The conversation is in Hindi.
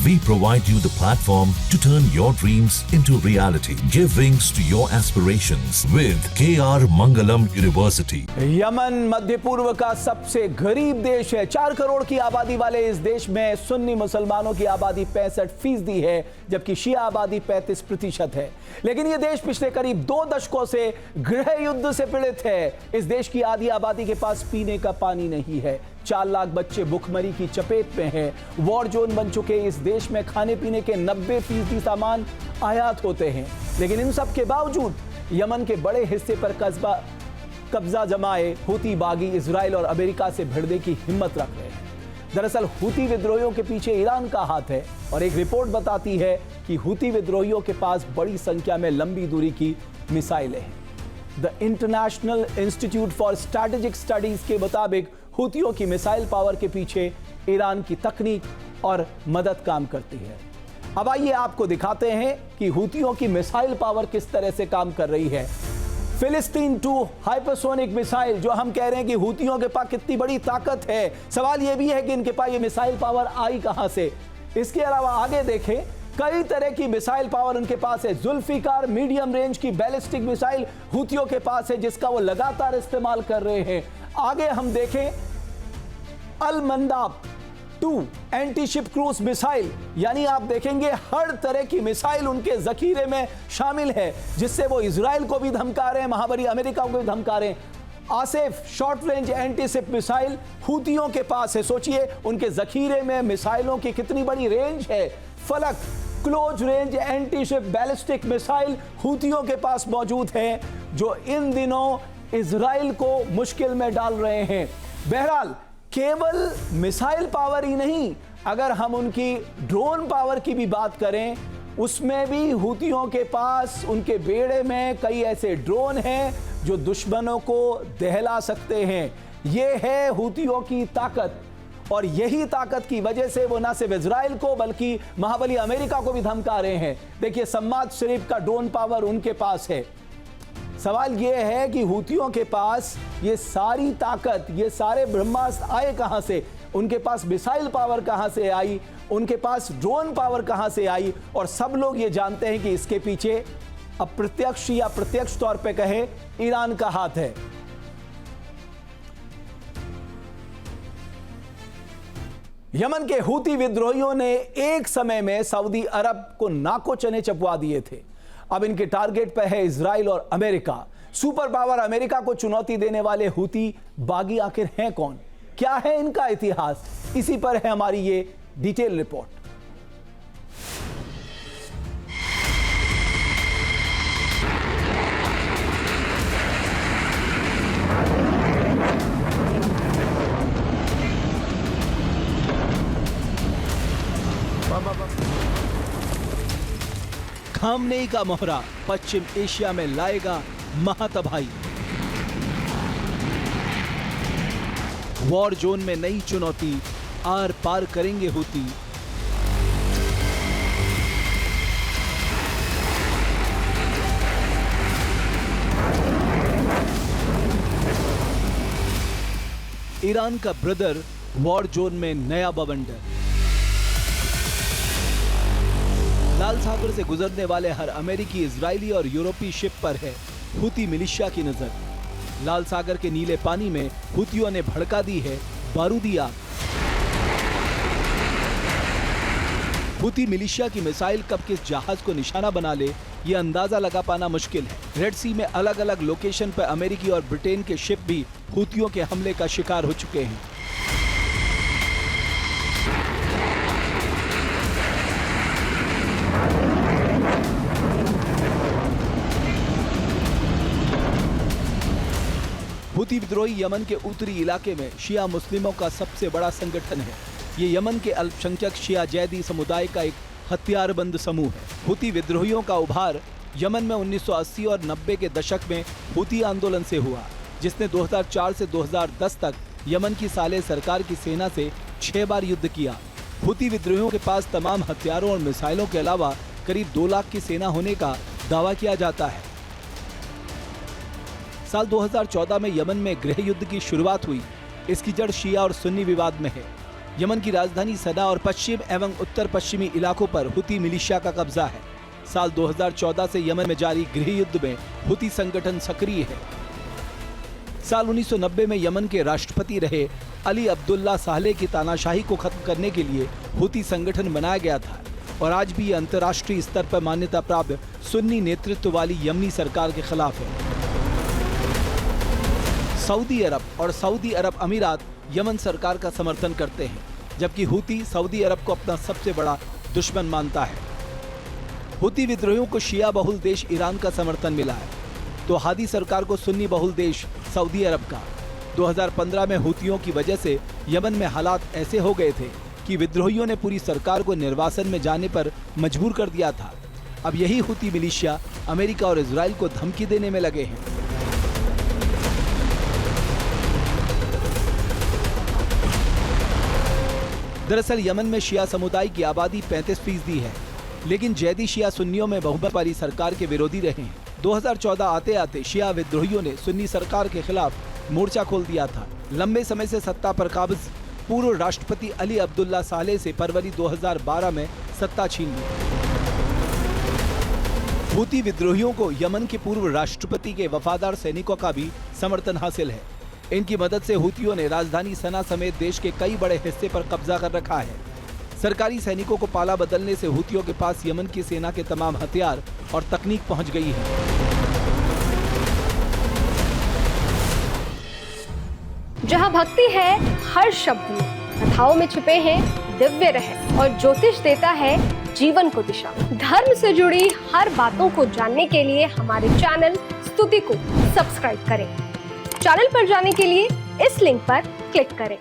We provide you the platform to turn your dreams into reality. Give wings to your aspirations with KR Mangalam University. Yemen मध्य पूर्व का सबसे गरीब देश है। 4 करोड़ की आबादी वाले इस देश में सुन्नी मुसलमानों की आबादी 65% है, जबकि शिया आबादी 35% है। लेकिन यह देश पिछले करीब 2 दशकों से गृह युद्ध से पीड़ित है। इस देश की आधी आबादी के पास पीने का पानी नहीं है। 4 लाख बच्चे भुखमरी की चपेट में हैं। वॉर जोन बन चुके इस देश में खाने पीने के 90% सामान आयात होते हैं। लेकिन इन सब के बावजूद यमन के बड़े हिस्से पर कब्जा जमाए हुती बागी इजराइल और अमेरिका से भिड़ने की हिम्मत रख रहे हैं। दरअसल हुती विद्रोहियों के पीछे ईरान का हाथ है और एक रिपोर्ट बताती है कि हुती विद्रोहियों के पास बड़ी संख्या में लंबी दूरी की मिसाइलें हैं। The international institute for strategic studies के मुताबिक हुतियों की मिसाइल पावर के पीछे ईरान की तकनीक और मदद काम करती है। अब आइए आपको दिखाते हैं कि हुतियों की मिसाइल पावर किस तरह से काम कर रही है। फिलिस्तीन 2 हाइपरसोनिक मिसाइल, जो हम कह रहे हैं कि हुतियों के पास कितनी बड़ी ताकत है। सवाल यह भी है कि इनके पास ये मिसाइल पावर आई कहां से। इसके अलावा आगे देखें, कई तरह की मिसाइल पावर उनके पास है। जुल्फिकार मीडियम रेंज की बैलिस्टिक मिसाइल हुतियों के पास है, जिसका वो लगातार इस्तेमाल कर रहे हैं। आगे हम देखें, Al Mandab 2 anti ship cruise missile, यानी आप देखेंगे हर तरह की मिसाइल उनके जखीरे में शामिल है, जिससे वो इजराइल को भी धमका रहे हैं, महाबली अमेरिका को भी धमका रहे हैं। Asif short range anti ship missile हुतियों के पास है। सोचिए उनके जखीरे में मिसाइलों की कितनी बड़ी रेंज है। Falaq close range anti ship ballistic missile हुतियों के पास मौजूद है, जो इन दिनों इजराइल को मुश्किल में डाल रहे हैं। बहरहाल केवल मिसाइल पावर ही नहीं, अगर हम उनकी ड्रोन पावर की भी बात करें, उसमें भी हुतियों के पास उनके बेड़े में कई ऐसे ड्रोन हैं जो दुश्मनों को दहला सकते हैं। यह है हुतियों की ताकत, और यही ताकत की वजह से वो न सिर्फ इजराइल को बल्कि महाबली अमेरिका को भी धमका रहे हैं। देखिए, सम्माद शरीफ का ड्रोन पावर उनके पास है। सवाल यह है कि हुतियों के पास ये सारी ताकत, ये सारे ब्रह्मास्त्र आए कहां से? उनके पास मिसाइल पावर कहां से आई? उनके पास ड्रोन पावर कहां से आई? और सब लोग ये जानते हैं कि इसके पीछे अप्रत्यक्ष या प्रत्यक्ष तौर पे कहे ईरान का हाथ है। यमन के हुती विद्रोहियों ने एक समय में सऊदी अरब को नाको चने चबवा दिए थे। अब इनके टारगेट पर है इजराइल और अमेरिका। सुपर पावर अमेरिका को चुनौती देने वाले हुती बागी आखिर हैं कौन? क्या है इनका इतिहास? इसी पर है हमारी ये डिटेल रिपोर्ट। खामनेई का मोहरा पश्चिम एशिया में लाएगा महातबाही। वॉर जोन में नई चुनौती, आर पार करेंगे हुती। ईरान का ब्रदर वॉर जोन में नया बवंडर। लाल सागर से गुजरने वाले हर अमेरिकी, इजरायली और यूरोपीय शिप पर है हुती मिलिशिया की नजर। लाल सागर के नीले पानी में हुतियों ने भड़का दी है बारूदी आग। हुती मिलिशिया की मिसाइल कब किस जहाज को निशाना बना ले, ये अंदाजा लगा पाना मुश्किल है। रेड सी में अलग अलग लोकेशन पर अमेरिकी और ब्रिटेन के शिप भी हुतियों के हमले का शिकार हो चुके हैं। हुती विद्रोही यमन के उत्तरी इलाके में शिया मुस्लिमों का सबसे बड़ा संगठन है। ये यमन के अल्पसंख्यक शिया जैदी समुदाय का एक हथियारबंद समूह है। हुती विद्रोहियों का उभार यमन में 1980 और 90 के दशक में हुती आंदोलन से हुआ, जिसने 2004 से 2010 तक यमन की साले सरकार की सेना से 6 बार युद्ध किया। हुती विद्रोहियों के पास तमाम हथियारों और मिसाइलों के अलावा करीब 2 लाख की सेना होने का दावा किया जाता है। साल 2014 में यमन में गृह युद्ध की शुरुआत हुई। इसकी जड़ शिया और सुन्नी विवाद में है। यमन की राजधानी सना और पश्चिम एवं उत्तर पश्चिमी इलाकों पर हुती मिलिशिया का कब्जा है। साल 2014 से यमन में जारी गृह युद्ध में हुती संगठन सक्रिय है। साल 1990 में यमन के राष्ट्रपति रहे अली अब्दुल्ला सालेह की तानाशाही को खत्म करने के लिए हुती संगठन बनाया गया था और आज भी अंतर्राष्ट्रीय स्तर पर मान्यता प्राप्त सुन्नी नेतृत्व वाली यमनी सरकार के खिलाफ है। सऊदी अरब और सऊदी अरब अमीरात यमन सरकार का समर्थन करते हैं, जबकि हुती सऊदी अरब को अपना सबसे बड़ा दुश्मन मानता है। हुती विद्रोहियों को शिया बहुल देश ईरान का समर्थन मिला है, तो हादी सरकार को सुन्नी बहुल देश सऊदी अरब का। 2015 में हुतियों की वजह से यमन में हालात ऐसे हो गए थे कि विद्रोहियों ने पूरी सरकार को निर्वासन में जाने पर मजबूर कर दिया था। अब यही हुती मिलिशिया अमेरिका और इजराइल को धमकी देने में लगे हैं। दरअसल यमन में शिया समुदाय की आबादी 35% है, लेकिन जैदी शिया सुन्नियों में बहुमत वाली सरकार के विरोधी रहे हैं। 2014 आते आते शिया विद्रोहियों ने सुन्नी सरकार के खिलाफ मोर्चा खोल दिया था। लंबे समय से सत्ता पर काबिज पूर्व राष्ट्रपति अली अब्दुल्ला सालेह से फरवरी 2012 में सत्ता छीन ली। हुती विद्रोहियों को यमन के पूर्व राष्ट्रपति के वफादार सैनिकों का भी समर्थन हासिल है। इनकी मदद से हुतियों ने राजधानी सना समेत देश के कई बड़े हिस्से पर कब्जा कर रखा है। सरकारी सैनिकों को पाला बदलने से हुतियों के पास यमन की सेना के तमाम हथियार और तकनीक पहुंच गई है। जहां भक्ति है हर शब्द में, कथाओं में छुपे हैं दिव्य रहस्य और ज्योतिष देता है जीवन को दिशा। धर्म से जुड़ी हर बातों को जानने के लिए हमारे चैनल स्तुति को सब्सक्राइब करें। चैनल पर जाने के लिए इस लिंक पर क्लिक करें।